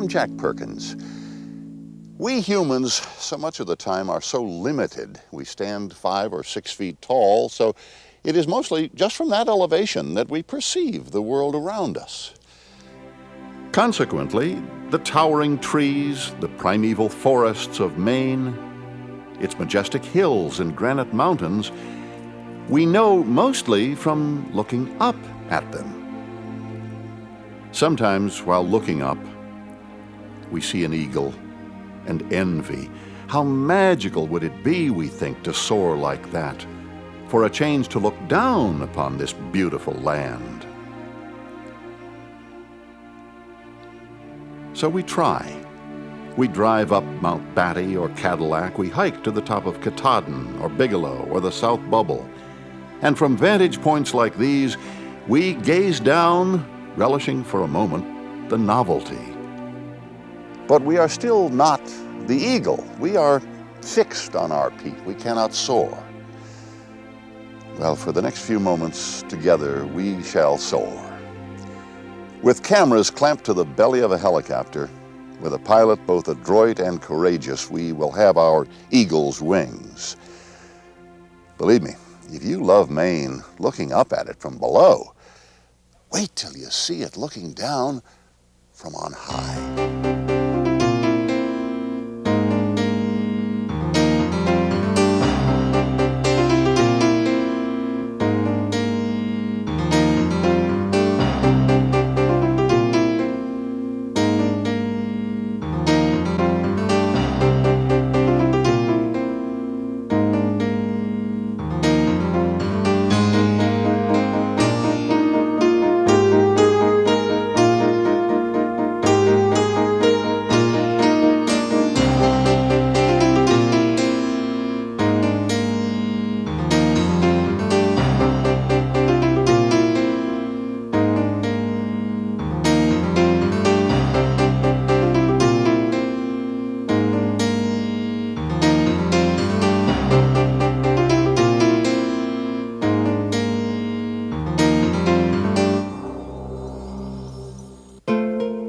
I'm Jack Perkins. We humans, so much of the time, are so limited. We stand 5 or 6 feet tall, so it is mostly just from that elevation that we perceive the world around us. Consequently, the towering trees, the primeval forests of Maine, its majestic hills and granite mountains, we know mostly from looking up at them. Sometimes, while looking up, we see an eagle and envy. How magical would it be, we think, to soar like that, for a change to look down upon this beautiful land. So we try. We drive up Mount Batty or Cadillac. We hike to the top of Katahdin or Bigelow or the South Bubble. And from vantage points like these, we gaze down, relishing for a moment the novelty. But we are still not the eagle. We are fixed on our peak. We cannot soar. Well, for the next few moments together, we shall soar. With cameras clamped to the belly of a helicopter, with a pilot both adroit and courageous, we will have our eagle's wings. Believe me, if you love Maine, looking up at it from below, wait till you see it looking down from on high.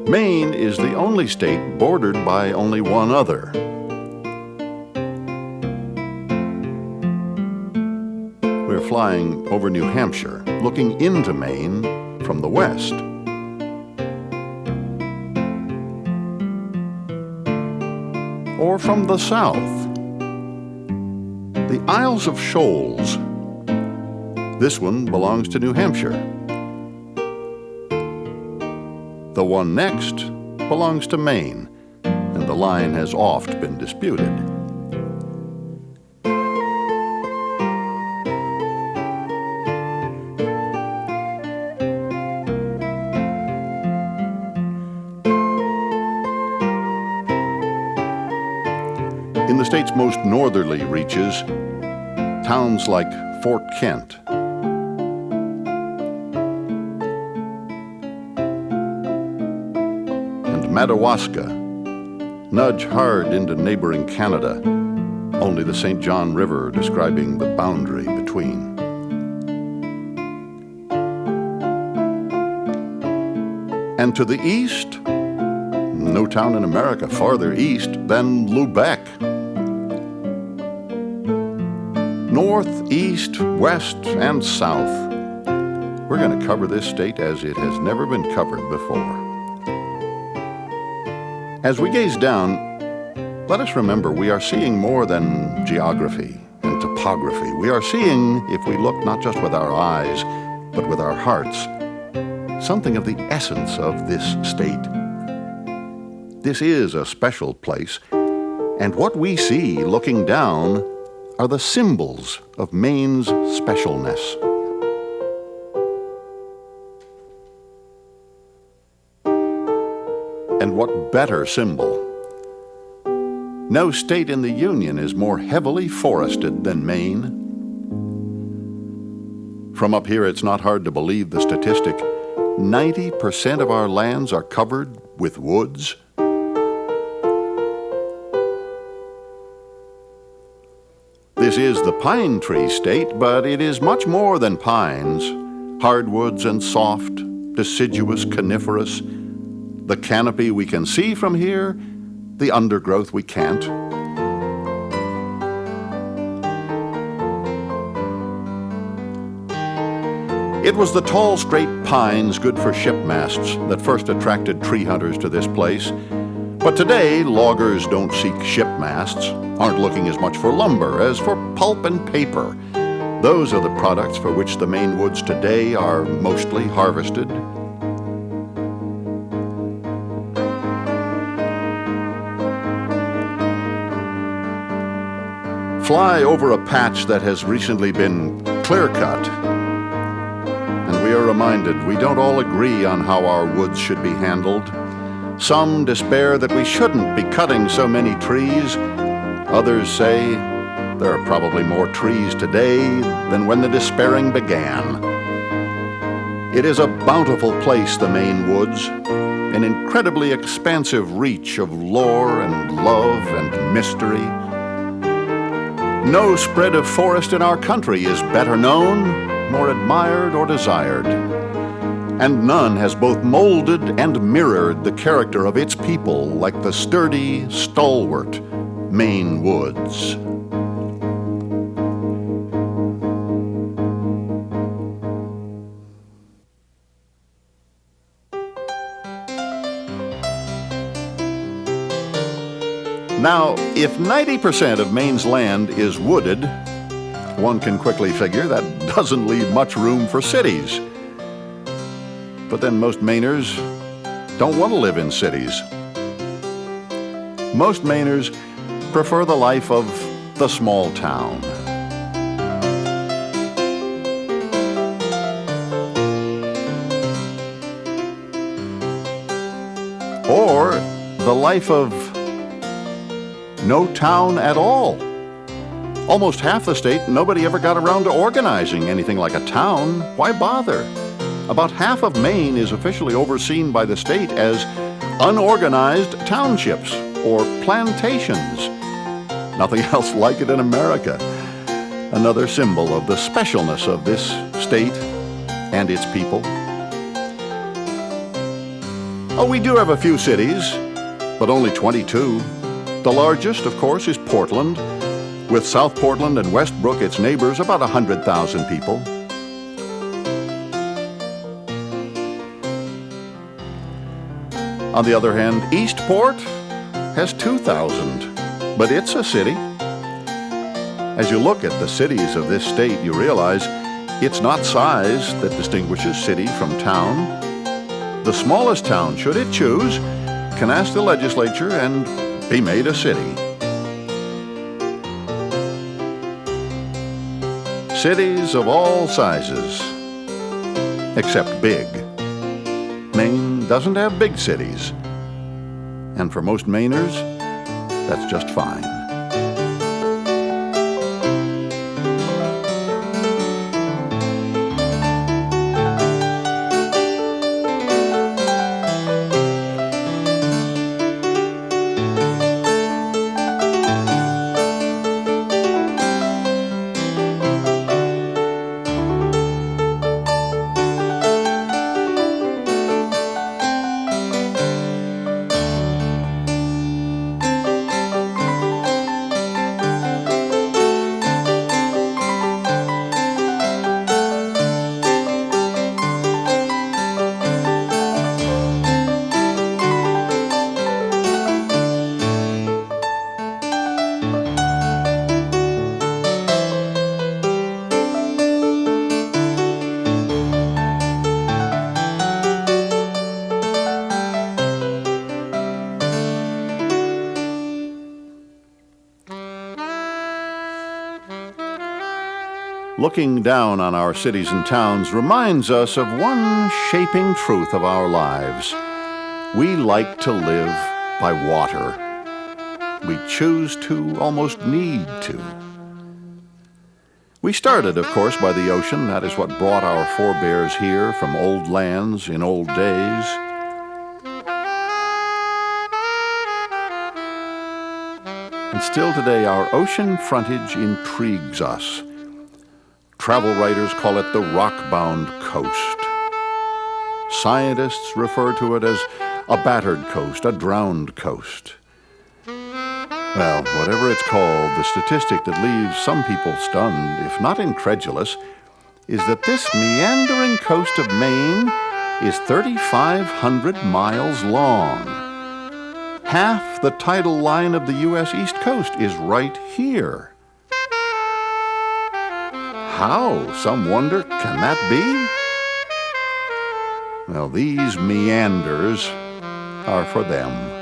Maine is the only state bordered by only one other. We're flying over New Hampshire, looking into Maine from the west. Or from the south. The Isles of Shoals. This one belongs to New Hampshire. The one next belongs to Maine, and the line has oft been disputed. In the state's most northerly reaches, towns like Fort Kent, Madawaska nudge hard into neighboring Canada, only the St. John River describing the boundary between. And to the east, no town in America farther east than Lubec. North, east, west, and south. We're going to cover this state as it has never been covered before. As we gaze down, let us remember we are seeing more than geography and topography. We are seeing, if we look not just with our eyes, but with our hearts, something of the essence of this state. This is a special place, and what we see looking down are the symbols of Maine's specialness. And what better symbol? No state in the Union is more heavily forested than Maine. From up here, it's not hard to believe the statistic. 90% of our lands are covered with woods. This is the pine tree state, but it is much more than pines. Hardwoods and soft, deciduous coniferous. The canopy we can see from here, the undergrowth we can't. It was the tall, straight pines good for ship masts that first attracted tree hunters to this place. But today, loggers don't seek ship masts, aren't looking as much for lumber as for pulp and paper. Those are the products for which the Maine woods today are mostly harvested. Fly over a patch that has recently been clear-cut, and we are reminded we don't all agree on how our woods should be handled. Some despair that we shouldn't be cutting so many trees. Others say there are probably more trees today than when the despairing began. It is a bountiful place, the Maine woods, an incredibly expansive reach of lore and love and mystery. No spread of forest in our country is better known, more admired or desired. And none has both molded and mirrored the character of its people like the sturdy, stalwart Maine woods. Now, if 90% of Maine's land is wooded, one can quickly figure that doesn't leave much room for cities. But then most Mainers don't want to live in cities. Most Mainers prefer the life of the small town. Or the life of no town at all. Almost half the state, nobody ever got around to organizing anything like a town. Why bother? About half of Maine is officially overseen by the state as unorganized townships or plantations. Nothing else like it in America. Another symbol of the specialness of this state and its people. Oh, we do have a few cities, but only 22. The largest, of course, is Portland, with South Portland and Westbrook, its neighbors, about 100,000 people. On the other hand, Eastport has 2,000, but it's a city. As you look at the cities of this state, you realize it's not size that distinguishes city from town. The smallest town, should it choose, can ask the legislature and be made a city. Cities of all sizes, except big. Maine doesn't have big cities, and for most Mainers, that's just fine. Looking down on our cities and towns reminds us of one shaping truth of our lives. We like to live by water. We choose to, almost need to. We started, of course, by the ocean. That is what brought our forebears here from old lands in old days. And still today, our ocean frontage intrigues us. Travel writers call it the rock-bound coast. Scientists refer to it as a battered coast, a drowned coast. Well, whatever it's called, the statistic that leaves some people stunned, if not incredulous, is that this meandering coast of Maine is 3,500 miles long. Half the tidal line of the U.S. East Coast is right here. How, some wonder, can that be? Well, these meanders are for them.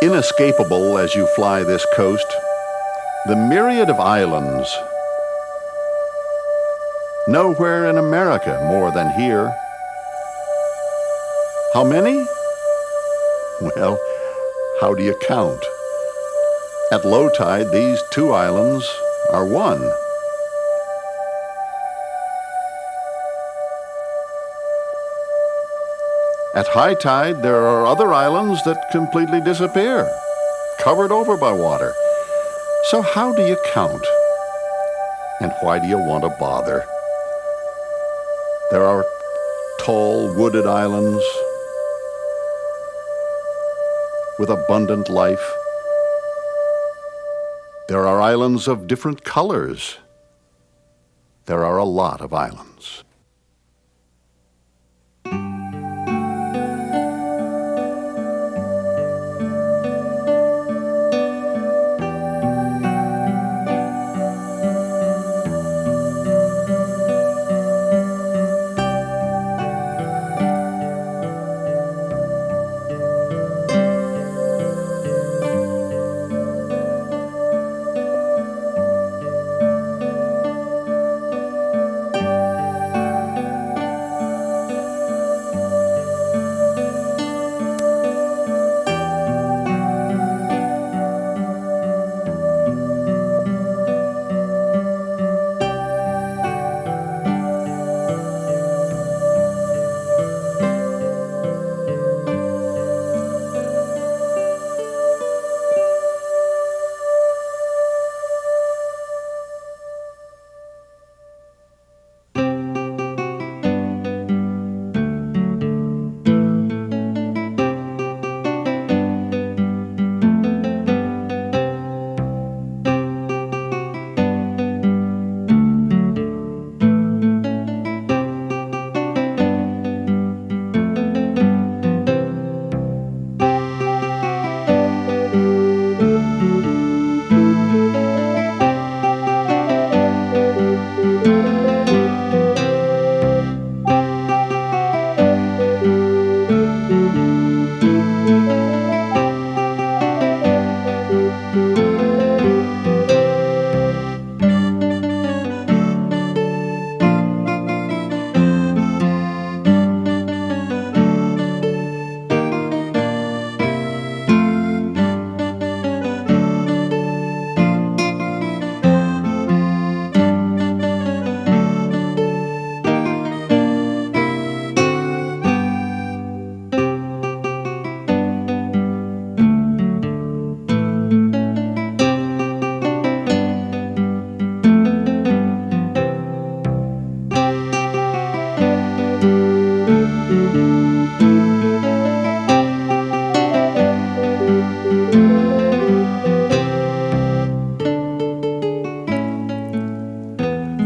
Inescapable as you fly this coast, the myriad of islands. Nowhere in America more than here. How many? Well, how do you count? At low tide, these two islands are one. At high tide, there are other islands that completely disappear, covered over by water. So how do you count? And why do you want to bother? There are tall, wooded islands with abundant life. There are islands of different colors. There are a lot of islands.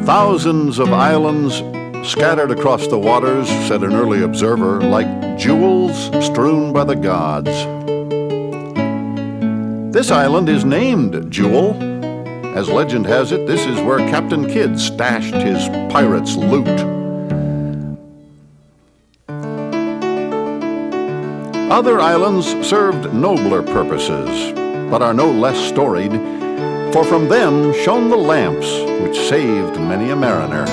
Thousands of islands scattered across the waters, said an early observer, like jewels strewn by the gods. This island is named Jewel. As legend has it, this is where Captain Kidd stashed his pirates' loot. Other islands served nobler purposes, but are no less storied, for from them shone the lamps which saved many a mariner.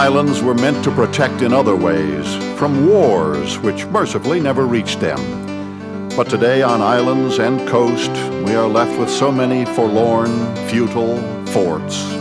islands were meant to protect in other ways, from wars which mercifully never reached them. But today on islands and coast, we are left with so many forlorn, futile forts.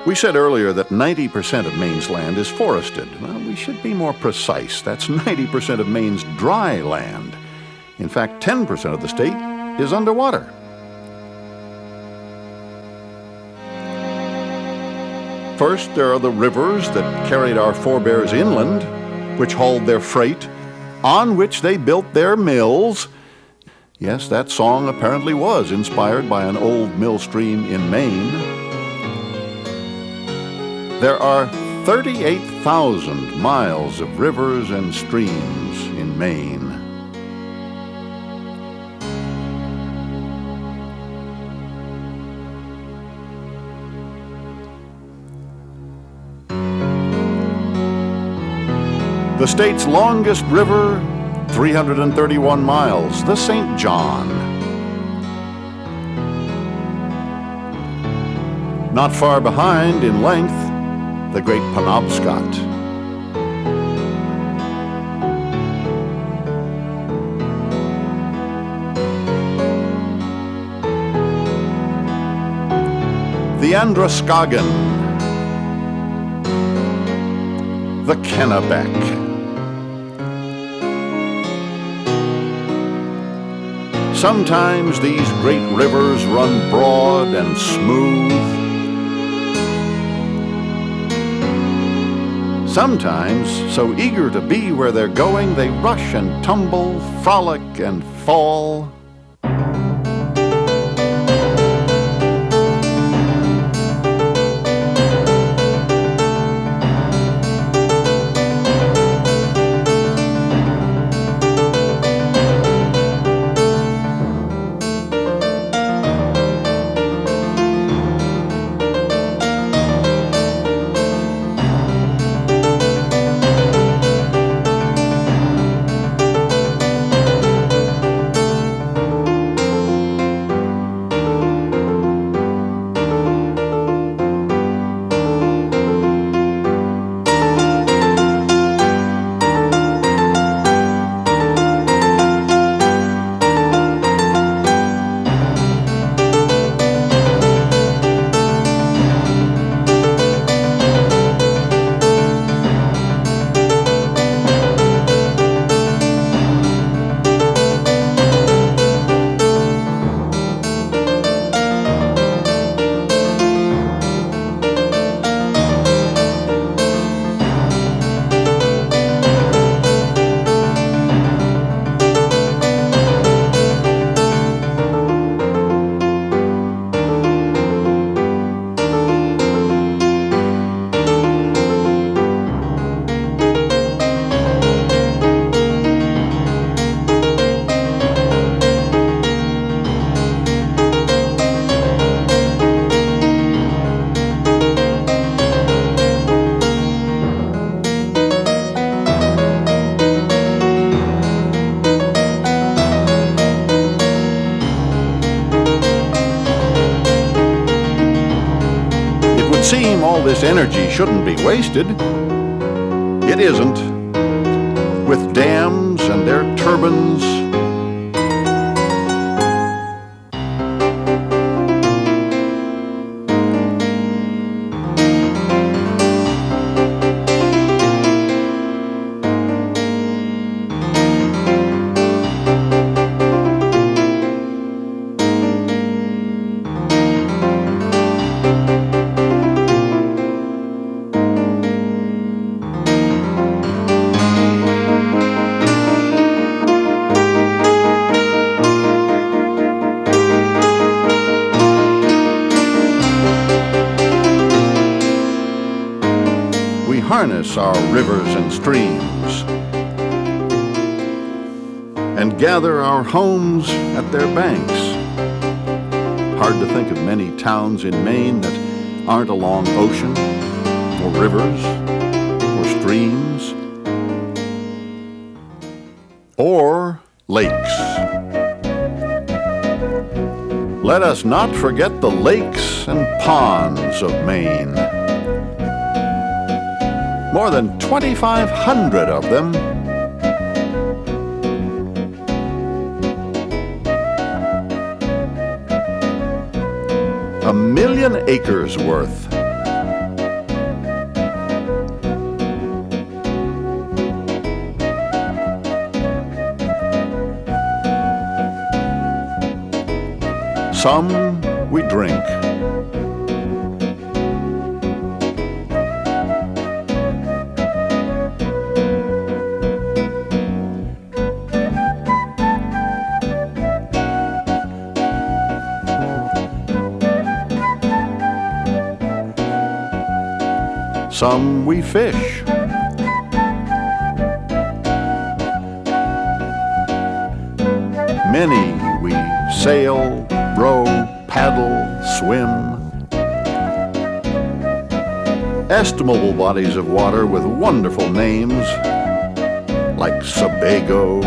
We said earlier that 90% of Maine's land is forested. Well, we should be more precise. That's 90% of Maine's dry land. In fact, 10% of the state is underwater. First, there are the rivers that carried our forebears inland, which hauled their freight, on which they built their mills. Yes, that song apparently was inspired by an old mill stream in Maine. There are 38,000 miles of rivers and streams in Maine. The state's longest river, 331 miles, the St. John. Not far behind in length, the great Penobscot. The Androscoggin, the Kennebec, sometimes these great rivers run broad and smooth. Sometimes, so eager to be where they're going, they rush and tumble, frolic and fall. Seem all this energy shouldn't be wasted. It isn't. With dams and their turbines, harness our rivers and streams. and gather our homes at their banks. Hard to think of many towns in Maine that aren't along ocean, or rivers, or streams, or lakes. Let us not forget the lakes and ponds of Maine. More than 2,500 of them. A million acres worth. Some we drink. Some we fish. Many we sail, row, paddle, swim. Estimable bodies of water with wonderful names like Sebago,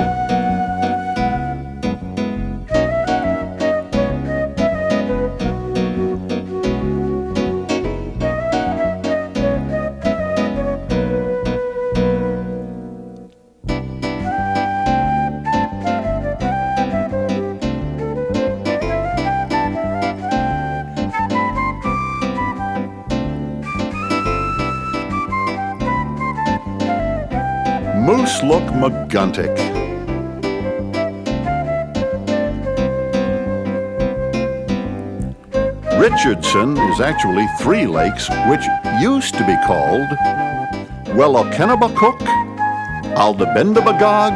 Mooselook McGuntic. Richardson is actually 3 lakes which used to be called Wellokennebacook, Aldabendabagog,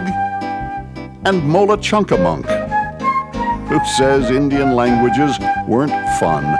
and Molachunkamunk. Who says Indian languages weren't fun?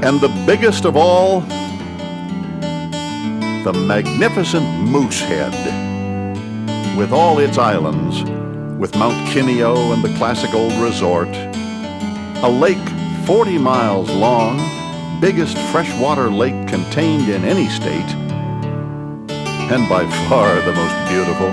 And the biggest of all, the magnificent Moosehead, with all its islands, with Mount Kineo and the classic old resort, a lake 40 miles long, biggest freshwater lake contained in any state, and by far the most beautiful.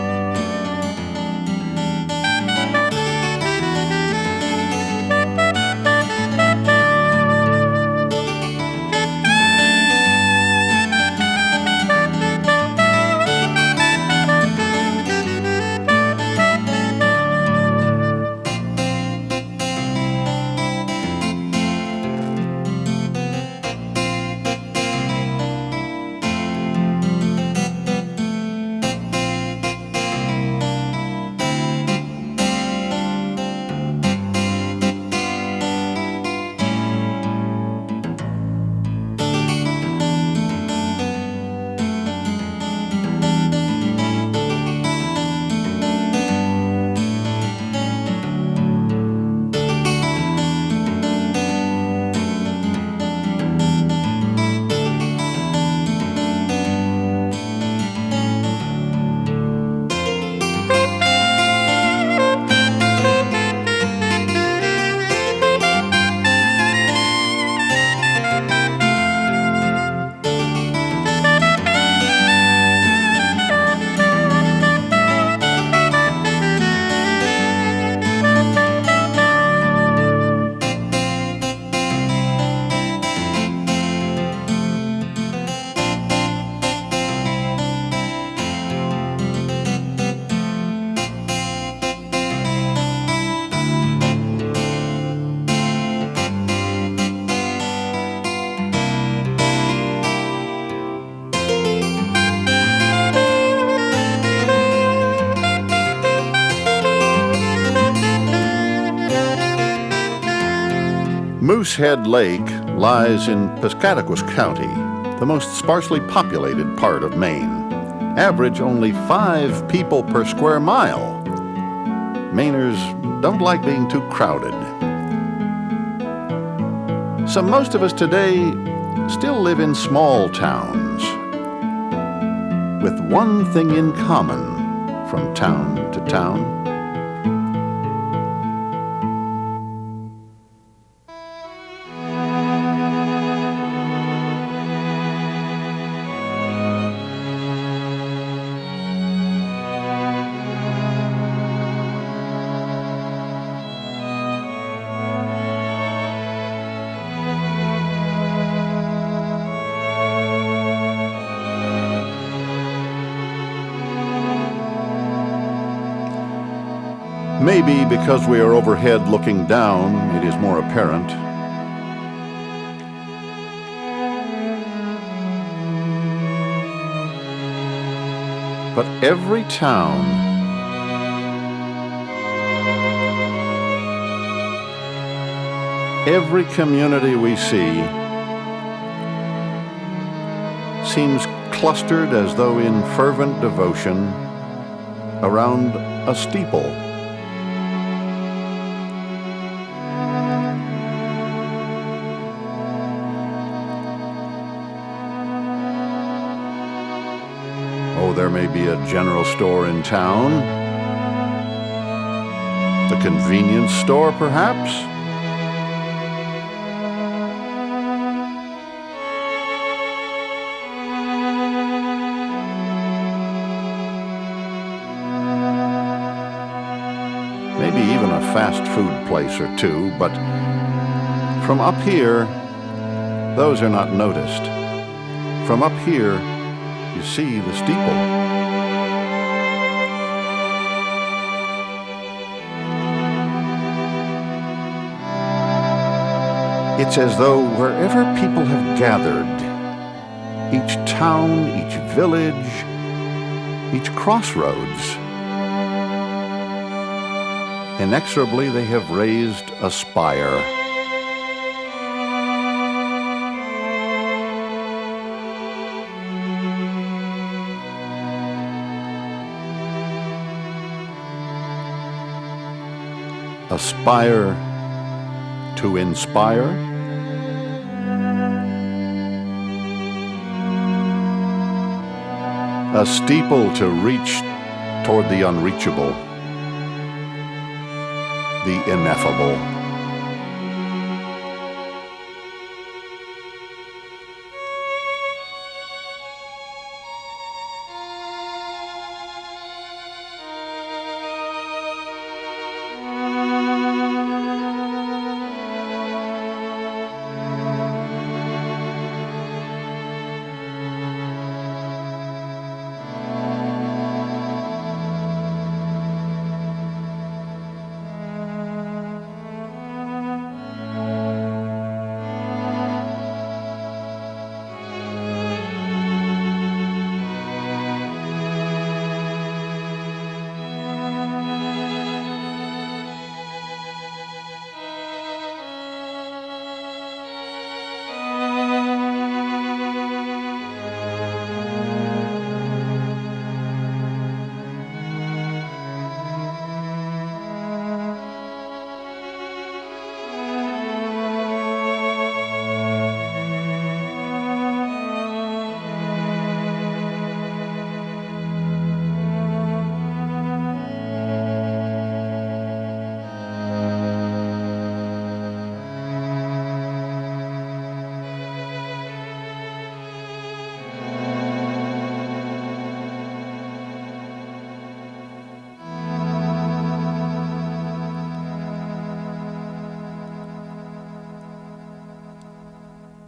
Moosehead Lake lies in Piscataquis County, the most sparsely populated part of Maine. Average only 5 people per square mile. Mainers don't like being too crowded. So most of us today still live in small towns, with one thing in common from town to town. Maybe because we are overhead looking down, it is more apparent. But every town, every community we see seems clustered as though in fervent devotion around a steeple. There may be a general store in town, a convenience store perhaps, maybe even a fast food place or two, but from up here, those are not noticed. From up here, you see the steeple. It's as though wherever people have gathered, each town, each village, each crossroads, inexorably they have raised a spire. Aspire to inspire, a steeple to reach toward the unreachable, the ineffable.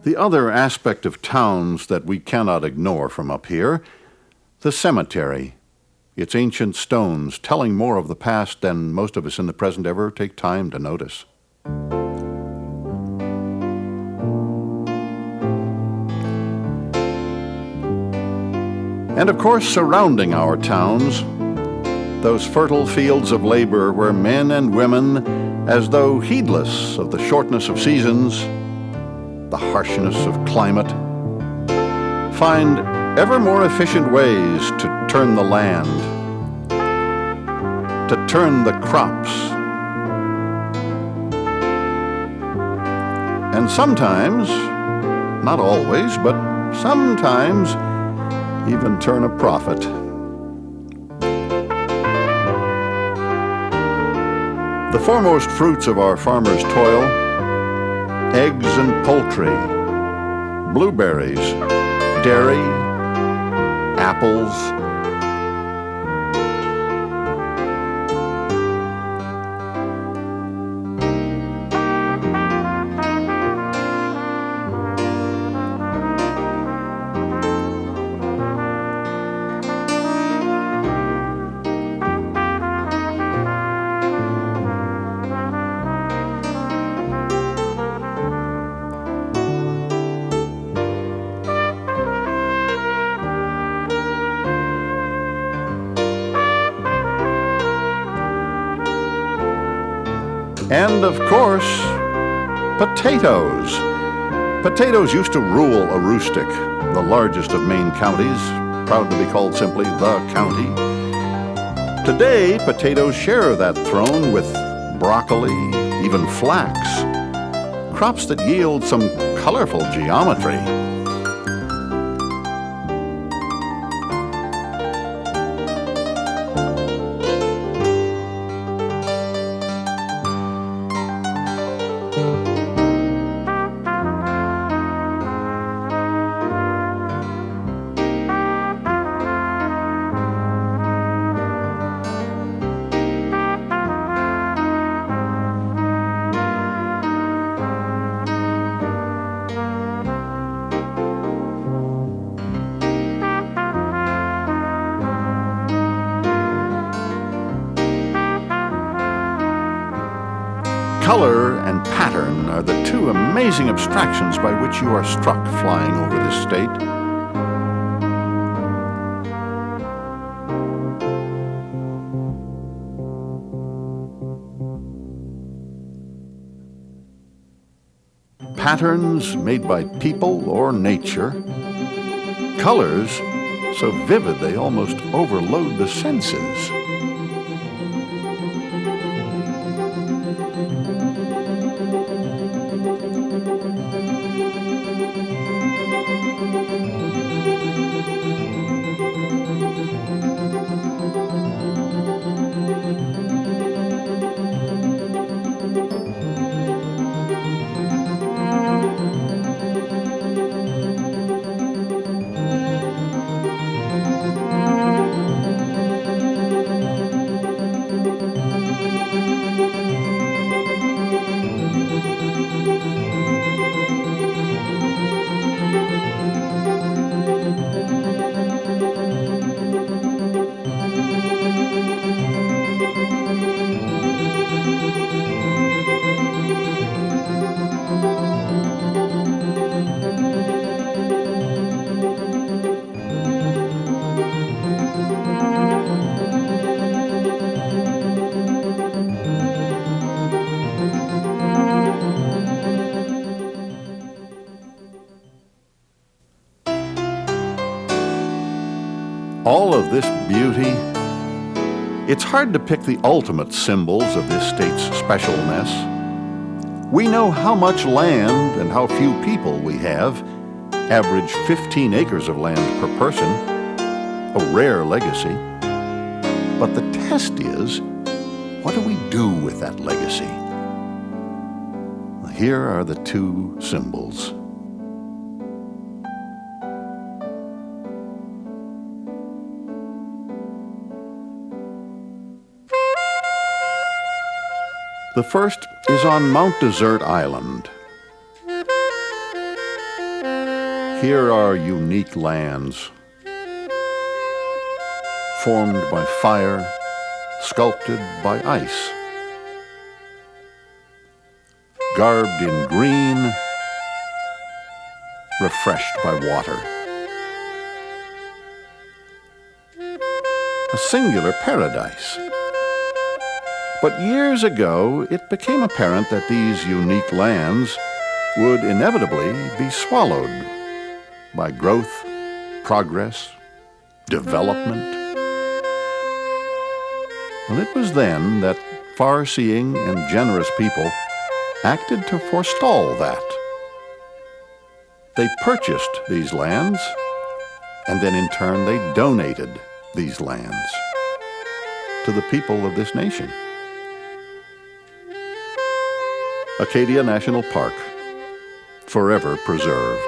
The other aspect of towns that we cannot ignore from up here, the cemetery, its ancient stones telling more of the past than most of us in the present ever take time to notice. And of course, surrounding our towns, those fertile fields of labor where men and women as though heedless of the shortness of seasons, the harshness of climate, find ever more efficient ways to turn the land, to turn the crops, and sometimes, not always, but sometimes, even turn a profit. The foremost fruits of our farmers' toil: eggs and poultry, blueberries, dairy, apples, and, of course, potatoes. Potatoes used to rule Aroostook, the largest of Maine counties, proud to be called simply the county. Today, potatoes share that throne with broccoli, even flax, crops that yield some colorful geometry. Color and pattern are the two amazing abstractions by which you are struck flying over this state. Patterns made by people or nature. Colors so vivid they almost overload the senses. All of this beauty, it's hard to pick the ultimate symbols of this state's specialness. We know how much land and how few people we have, average 15 acres of land per person, a rare legacy. But the test is, what do we do with that legacy? Here are the two symbols. The first is on Mount Desert Island. Here are unique lands, formed by fire, sculpted by ice, garbed in green, refreshed by water. A singular paradise. But years ago, it became apparent that these unique lands would inevitably be swallowed by growth, progress, development. And it was then that far-seeing and generous people acted to forestall that. They purchased these lands, and then in turn they donated these lands to the people of this nation. Acadia National Park, forever preserved.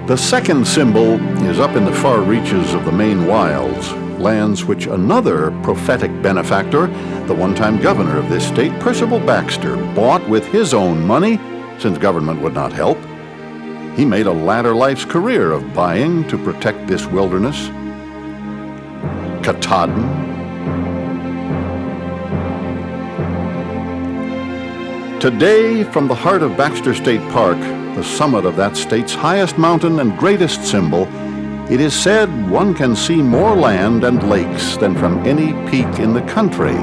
The second symbol is up in the far reaches of the Maine wilds, lands which another prophetic benefactor, the one-time governor of this state, Percival Baxter, bought with his own money, since government would not help. He made a latter life's career of buying to protect this wilderness. Katahdin, today, from the heart of Baxter State Park, the summit of that state's highest mountain and greatest symbol, it is said one can see more land and lakes than from any peak in the country.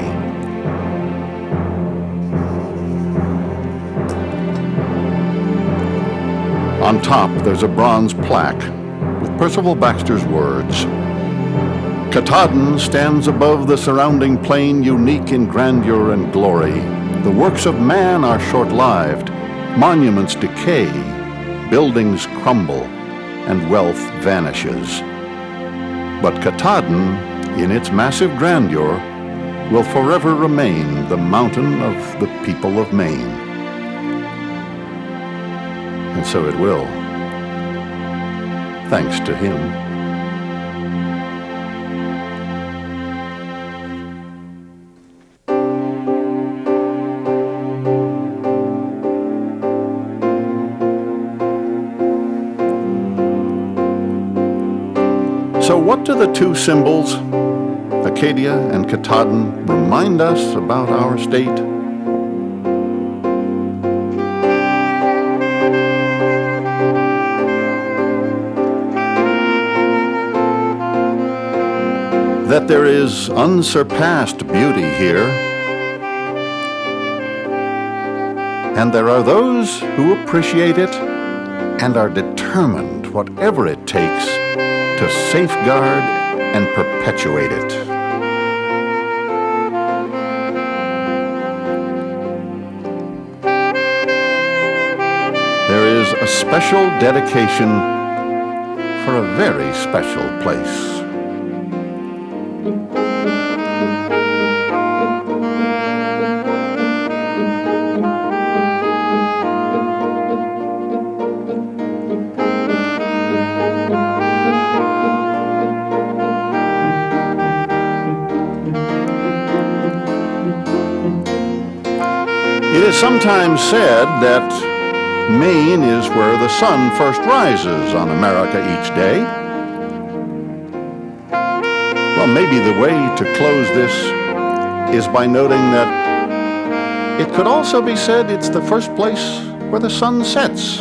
On top, there's a bronze plaque with Percival Baxter's words. Katahdin stands above the surrounding plain, unique in grandeur and glory. The works of man are short-lived, monuments decay, buildings crumble, and wealth vanishes. But Katahdin, in its massive grandeur, will forever remain the mountain of the people of Maine. And so it will, thanks to him. So what do the two symbols, Acadia and Katahdin, remind us about our state? That there is unsurpassed beauty here, and there are those who appreciate it and are determined, whatever it takes, to safeguard and perpetuate it. there is a special dedication for a very special place. It is sometimes said that Maine is where the sun first rises on America each day. Well, maybe the way to close this is by noting that it could also be said it's the first place where the sun sets.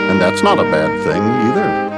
And that's not a bad thing either.